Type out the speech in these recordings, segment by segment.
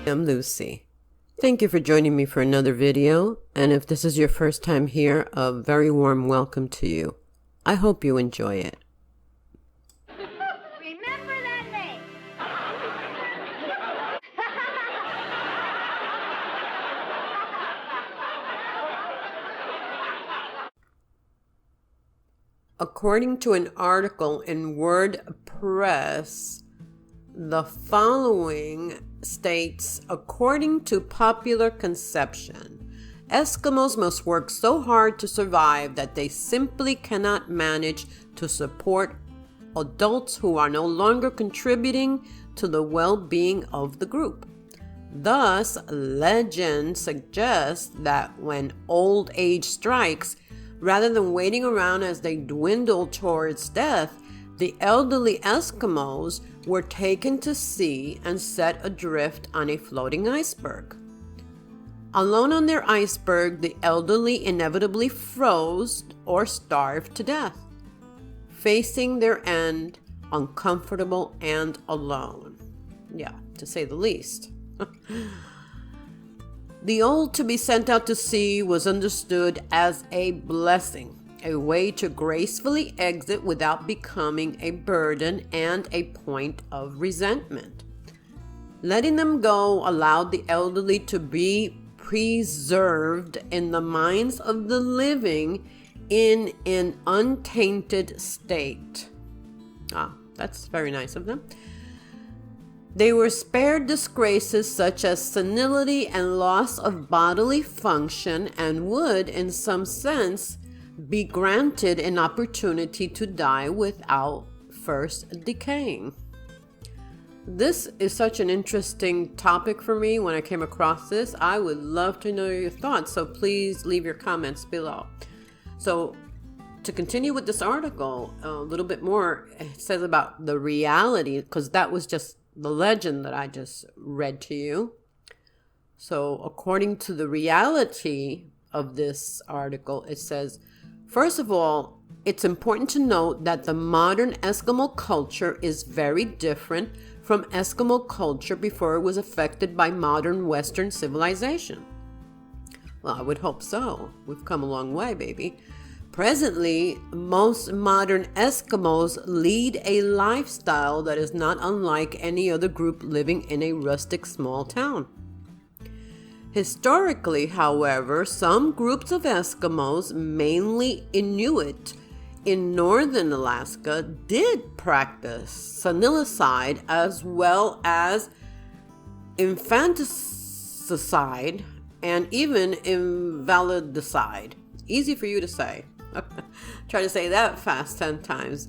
I'm Lucy. Thank you for joining me for another video, and if this is your first time here, a very warm welcome to you. I hope you enjoy it. Remember that name. According to an article in WordPress, the following states, according to popular conception, Eskimos must work so hard to survive that they simply cannot manage to support adults who are no longer contributing to the well-being of the group. Thus, legend suggests that when old age strikes, rather than waiting around as they dwindle towards death, the elderly Eskimos were taken to sea and set adrift on a floating iceberg. Alone on their iceberg, the elderly inevitably froze or starved to death, facing their end uncomfortable and alone. Yeah, to say the least. The old to be sent out to sea was understood as a blessing, a way to gracefully exit without becoming a burden and a point of resentment. Letting them go allowed the elderly to be preserved in the minds of the living in an untainted state. Ah, that's very nice of them. They were spared disgraces such as senility and loss of bodily function, and would, in some sense, be granted an opportunity to die without first decaying. This is such an interesting topic for me. When I came across this, I would love to know your thoughts, so please leave your comments below. So, to continue with this article, a little bit more, it says about the reality, because that was just the legend that I just read to you. So according to the reality of this article, it says, first of all, it's important to note that the modern Eskimo culture is very different from Eskimo culture before it was affected by modern Western civilization. Well, I would hope so. We've come a long way, baby. Presently, most modern Eskimos lead a lifestyle that is not unlike any other group living in a rustic small town. Historically, however, some groups of Eskimos, mainly Inuit in northern Alaska, did practice senilicide as well as infanticide and even invalidicide. Easy for you to say. Try to say that fast 10 times.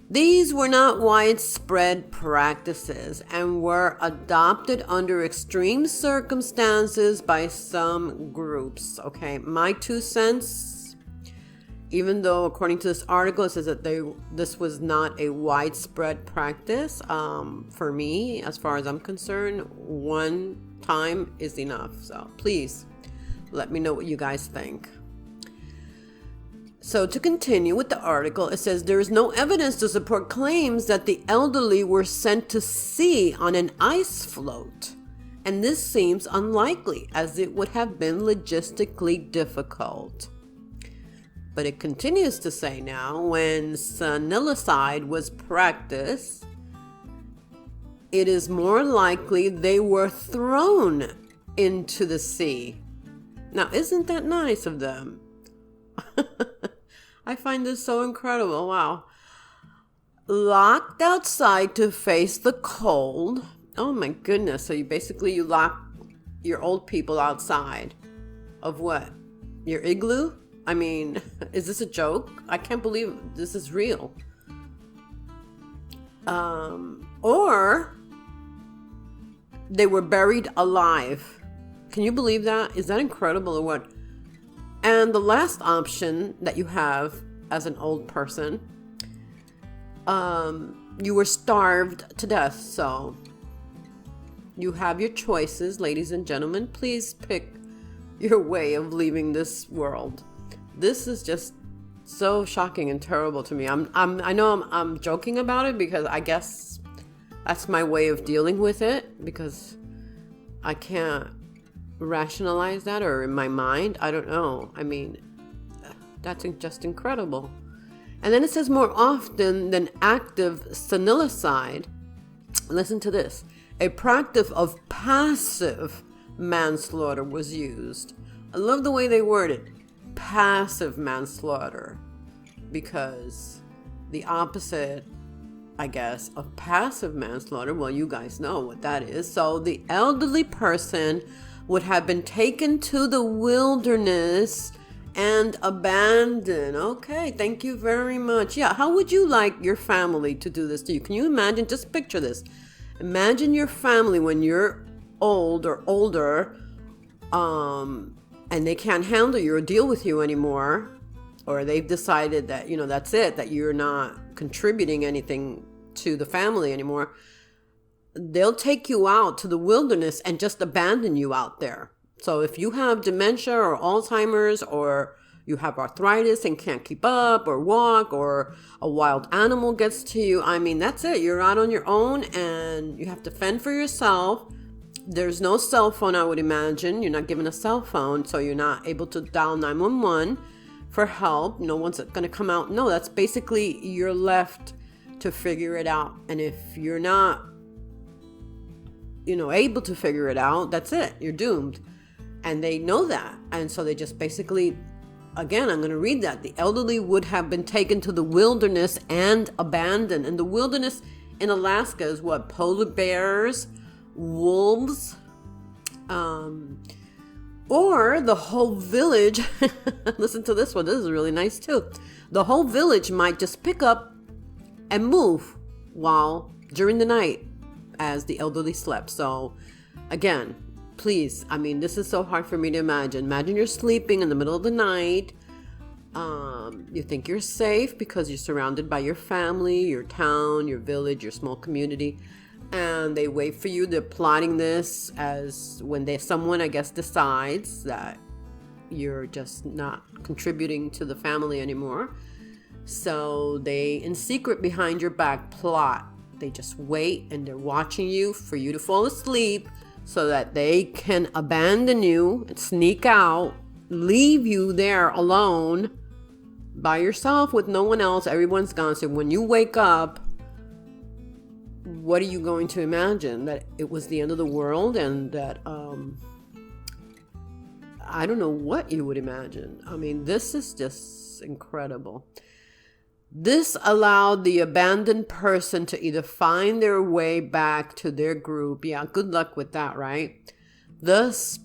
These were not widespread practices and were adopted under extreme circumstances by some groups. Okay, my 2 cents, even though according to this article it says that this was not a widespread practice, for me, as far as I'm concerned, one time is enough. So please let me know what you guys think. So to continue with the article, it says there is no evidence to support claims that the elderly were sent to sea on an ice float, and this seems unlikely as it would have been logistically difficult. But it continues to say now, when senilicide was practiced, it is more likely they were thrown into the sea. Now, isn't that nice of them? I find this so incredible. Wow. Locked outside to face the cold. Oh my goodness. So you lock your old people outside of what? Your igloo? I mean, is this a joke? I can't believe this is real. Or they were buried alive. Can you believe that? Is that incredible or what? And the last option that you have as an old person, you were starved to death. So you have your choices, ladies and gentlemen. Please pick your way of leaving this world. This is just so shocking and terrible to me. I know I'm joking about it because I guess that's my way of dealing with it, because I can't rationalize that, or in my mind, I don't know. I mean, that's just incredible. And then it says more often than active senilicide. Listen to this. A practice of passive manslaughter was used. I love the way they word it. Passive manslaughter. Because the opposite, I guess, of passive manslaughter, well, you guys know what that is. So the elderly person would have been taken to the wilderness and abandoned. Okay, thank you very much. Yeah, how would you like your family to do this to you? Can you imagine? Just picture this. Imagine your family when you're old or older, and they can't handle you or deal with you anymore, or they've decided that, that's it, that you're not contributing anything to the family anymore. They'll take you out to the wilderness and just abandon you out there. So if you have dementia or Alzheimer's, or you have arthritis and can't keep up or walk, or a wild animal gets to you, I mean, that's it. You're out on your own and you have to fend for yourself. There's no cell phone, I would imagine. You're not given a cell phone, so you're not able to dial 911 for help. No one's going to come out. No, that's basically you're left to figure it out. And if you're not, able to figure it out, that's it. You're doomed. And they know that. And so they just basically, again, I'm going to read that. The elderly would have been taken to the wilderness and abandoned. And the wilderness in Alaska is what? Polar bears, wolves, or the whole village. Listen to this one. This is really nice too. The whole village might just pick up and move during the night as the elderly slept. So again, please, I mean, this is so hard for me to imagine. Imagine you're sleeping in the middle of the night. You think you're safe because you're surrounded by your family, your town, your village, your small community. And they wait for you. They're plotting this as when someone, I guess, decides that you're just not contributing to the family anymore. So they, in secret behind your back, plot. They just wait and they're watching you for you to fall asleep so that they can abandon you and sneak out, leave you there alone by yourself with no one else. Everyone's gone. So when you wake up, what are you going to imagine? That it was the end of the world, and that I don't know what you would imagine. I mean, this is just incredible. This allowed the abandoned person to either find their way back to their group. Yeah, good luck with that, right? Thus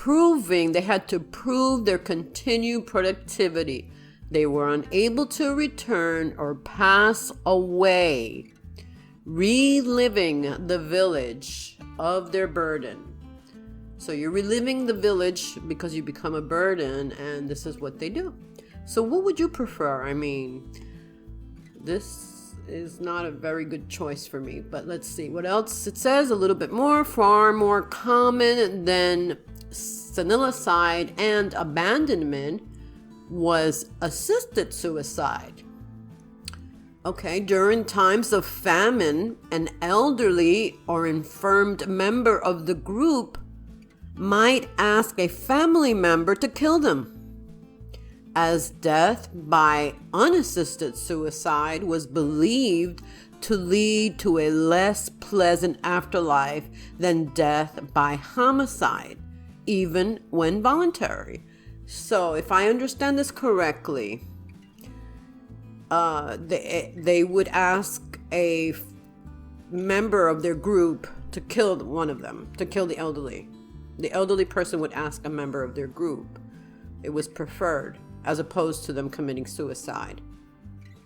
they had to prove their continued productivity. They were unable to return or pass away, reliving the village of their burden. So you're reliving the village because you become a burden, and this is what they do. So what would you prefer? I mean, this is not a very good choice for me, but let's see what else it says. A little bit more. Far more common than senilicide and abandonment was assisted suicide. Okay, during times of famine, an elderly or infirmed member of the group might ask a family member to kill them, as death by unassisted suicide was believed to lead to a less pleasant afterlife than death by homicide, even when voluntary. So if I understand this correctly, they would ask a member of their group to kill one of them, to kill the elderly. The elderly person would ask a member of their group. It was preferred, as opposed to them committing suicide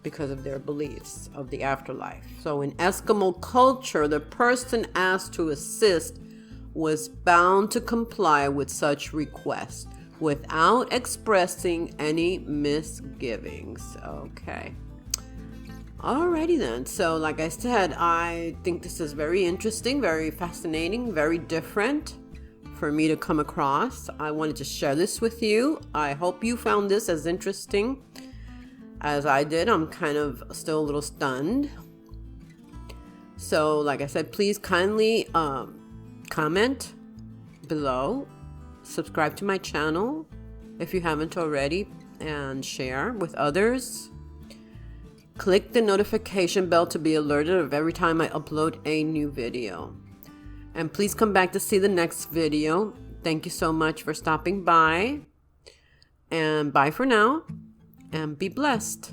because of their beliefs of the afterlife. So in Eskimo culture, the person asked to assist was bound to comply with such request without expressing any misgivings. Okay. Alrighty then. So like I said, I think this is very interesting, very fascinating, very different for me to come across. I wanted to share this with you. I hope you found this as interesting as I did. I'm kind of still a little stunned. So like I said, please kindly comment, below. Subscribe to my channel if you haven't already, and share with others. Click the notification bell to be alerted of every time I upload a new video. And please come back to see the next video. Thank you so much for stopping by. And bye for now. And be blessed.